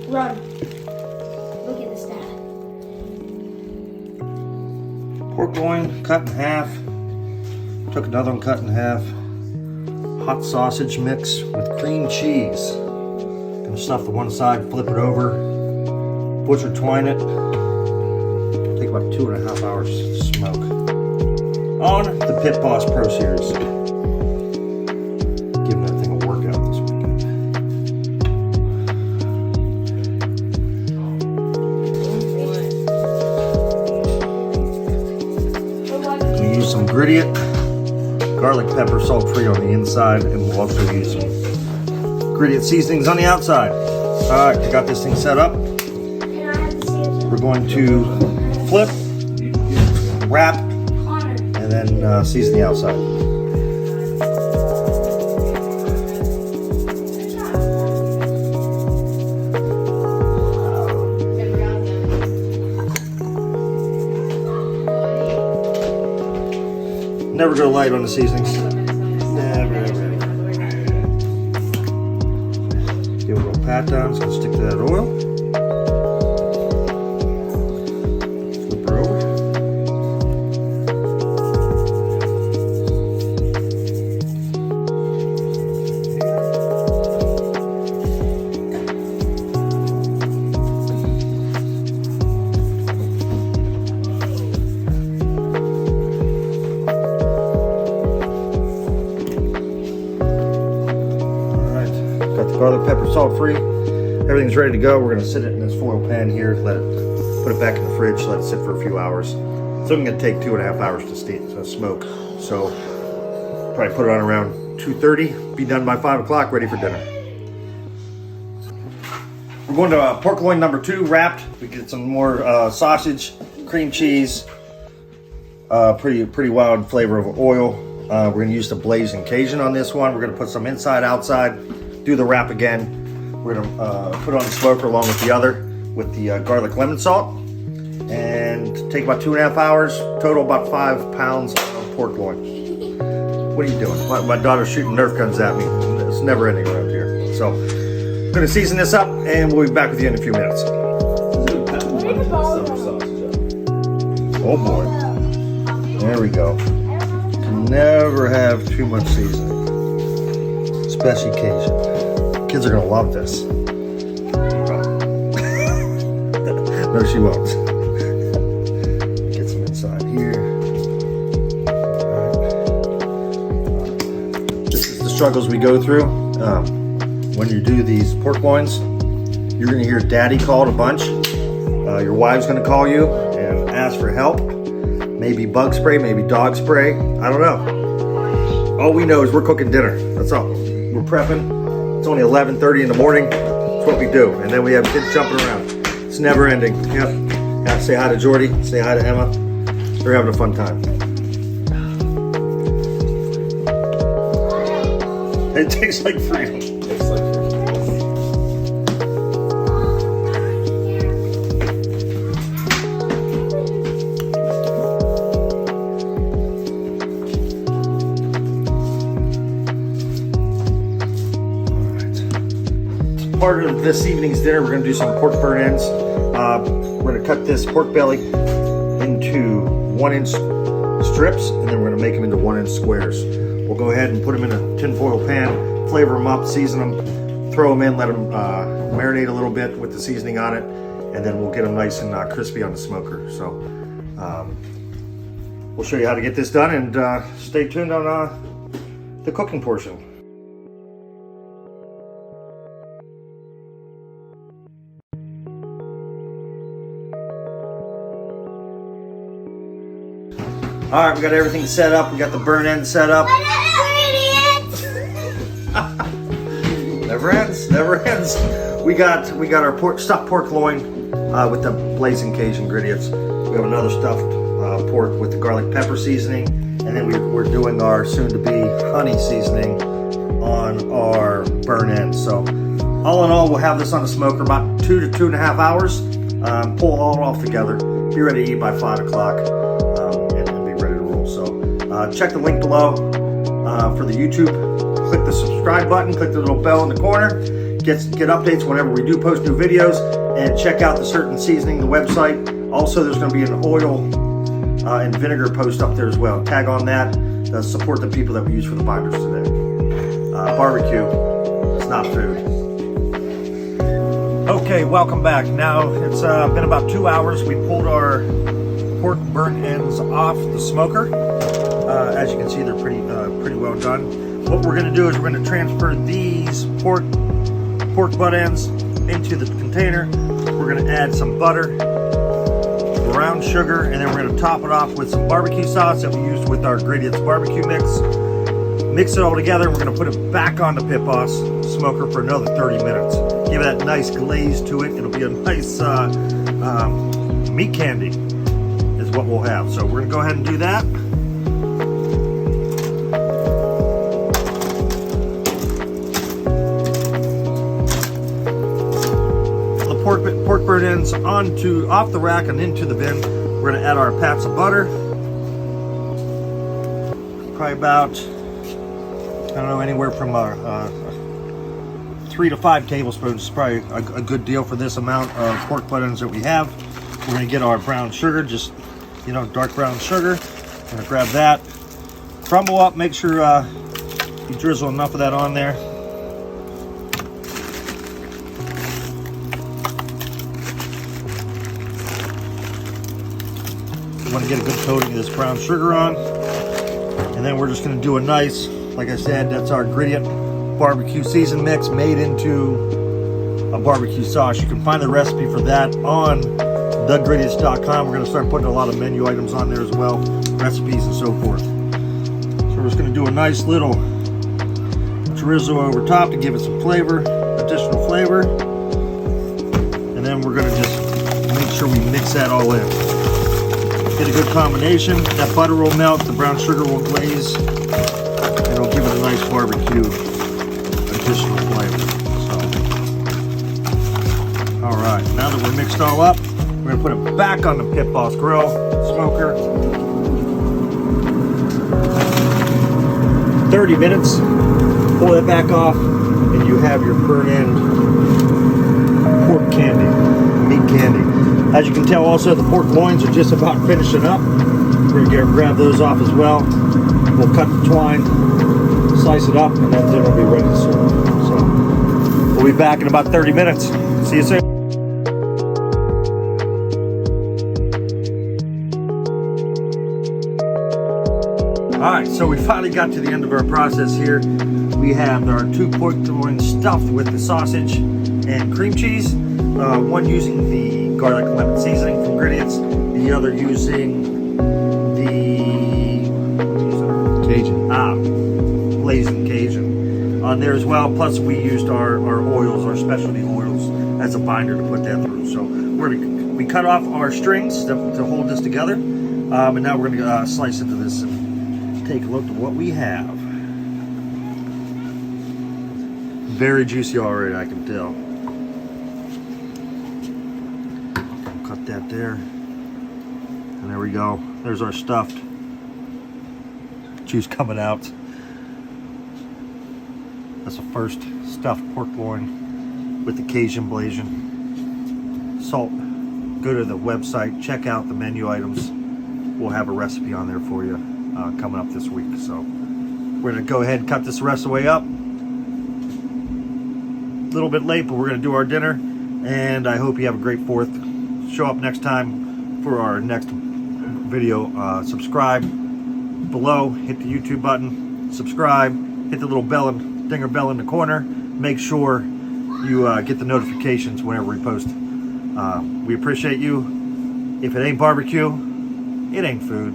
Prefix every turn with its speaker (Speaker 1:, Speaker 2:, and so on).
Speaker 1: Run. Look at this, Dad.
Speaker 2: Pork loin cut in half. Took another one cut in half. Hot sausage mix with cream cheese. Gonna stuff the one side, flip it over, butcher twine it. Take about 2.5 hours to smoke. On the Pit Boss Pro Series. Giving that thing a workout this weekend. We use some Gridiot garlic pepper, salt free on the inside, and we'll also use some Gridiots seasonings on the outside. All right, I got this thing set up. We're going to flip, wrap, and then season the outside. Never go light on the seasonings. Never, ever, ever. Give it a little pat down, so stick to that oil. Flip her over. Garlic, pepper, salt free. Everything's ready to go. We're going to sit it in this foil pan here, put it back in the fridge, let it sit for a few hours. It's only going to take 2.5 hours to smoke. So probably put it on around 2:30, be done by 5 o'clock, ready for dinner. We're going to pork loin number 2, wrapped. We get some more sausage, cream cheese, pretty wild flavor of oil. We're going to use the blazing Cajun on this one. We're going to put some inside, outside. Do the wrap again. We're gonna put it on the smoker along with the other, with the garlic lemon salt, and take about 2.5 hours. Total about 5 pounds of pork loin. What are you doing? My daughter's shooting Nerf guns at me. It's never ending around here. So I'm gonna season this up, and we'll be back with you in a few minutes. Oh boy! There we go. Can never have too much seasoning, especially Cajun. Kids are gonna love this. No, she won't. Get some inside here. All right. This is the struggles we go through. When you do these pork loins, you're gonna hear daddy called a bunch. Your wife's gonna call you and ask for help. Maybe bug spray, maybe dog spray. I don't know. All we know is we're cooking dinner. That's all. We're prepping. It's only 11:30 in the morning. That's what we do. And then we have kids jumping around. It's never ending. Yep. Yeah, say hi to Jordy. Say hi to Emma. They're having a fun time. It tastes like freedom. Part of this evening's dinner, we're going to do some pork burn ends. We're going to cut this pork belly into 1-inch strips, and then we're going to make them into 1-inch squares. We'll go ahead and put them in a tinfoil pan, flavor them up, season them, throw them in, let them marinate a little bit with the seasoning on it, and then we'll get them nice and crispy on the smoker. So we'll show you how to get this done, and stay tuned on the cooking portion. All right, we got everything set up. We got the burn end set up. Never ends, never ends. We got our stuffed pork loin with the blazing Cajun Gridiots. We have another stuffed pork with the garlic pepper seasoning, and then we're doing our soon-to-be honey seasoning on our burn end. So, all in all, we'll have this on the smoker about 2 to 2.5 hours. Pull it all off together. Be ready to eat by 5 o'clock. Check the link below for the YouTube. Click the subscribe button, click the little bell in the corner. Get get updates whenever we do post new videos, and check out the certain seasoning, the website. Also, there's going to be an oil and vinegar post up there as well. Tag on that. Support the people that we use for the binders today. Barbecue, it's not food. Okay, welcome back. Now it's been about 2 hours. We pulled our pork burnt ends off the smoker. As you can see, they're pretty well done. What we're going to do is we're going to transfer these pork butt ends into the container. We're going to add some butter, brown sugar, and then we're going to top it off with some barbecue sauce that we used with our Gridiots barbecue mix. Mix it all together, and we're going to put it back on the pit boss smoker for another 30 minutes. Give it that nice glaze to it. It'll be a nice meat candy is what we'll have. So we're going to go ahead and do that. Pork burnt ends off the rack and into the bin. We're going to add our pats of butter. Probably about, I don't know, anywhere from 3 to 5 tablespoons is probably a good deal for this amount of pork butt ends that we have. We're going to get our brown sugar, just, you know, dark brown sugar. We're going to grab that, crumble up, make sure you drizzle enough of that on there. You want to get a good coating of this brown sugar on, and then we're just going to do a nice, like I said, that's our Gridiot barbecue season mix made into a barbecue sauce. You can find the recipe for that on thegridiots.com. We're going to start putting a lot of menu items on there as well, recipes and so forth. So we're just going to do a nice little drizzle over top to give it some flavor, additional flavor, and then we're going to just make sure we mix that all in. Get a good combination. That butter will melt, the brown sugar will glaze, and it'll give it a nice barbecue additional flavor. So, all right, now that we're mixed all up, we're gonna put it back on the Pit Boss grill smoker. 30 minutes, pull it back off, and you have your burnt end pork candy, meat candy. As you can tell, also the pork loins are just about finishing up. We're gonna grab those off as well. We'll cut the twine, slice it up, and then it'll be ready to serve. So we'll be back in about 30 minutes. See you soon. All right, so we finally got to the end of our process here. We have our 2 pork loins stuffed with the sausage and cream cheese. One using the garlic lemon seasoning from Gridiots, the other using the
Speaker 3: Cajun.
Speaker 2: blazing Cajun on there as well. Plus we used our oils, our specialty oils, as a binder to put that through. So we cut off our strings to hold this together, and now we're going to slice into this and take a look at what we have. Very juicy already, I can tell. Cut that there, and there we go. There's our stuffed juice coming out. That's the first stuffed pork loin with the Cajun blazing. Salt. Go to the website, check out the menu items. We'll have a recipe on there for you coming up this week. So we're gonna go ahead and cut this the rest of the way up. A little bit late, but we're gonna do our dinner, and I hope you have a great 4th. Show up next time for our next video. Subscribe below, hit the YouTube button, subscribe, hit the little bell and dinger bell in the corner. Make sure you get the notifications whenever we post. We appreciate you. If it ain't barbecue, it ain't food.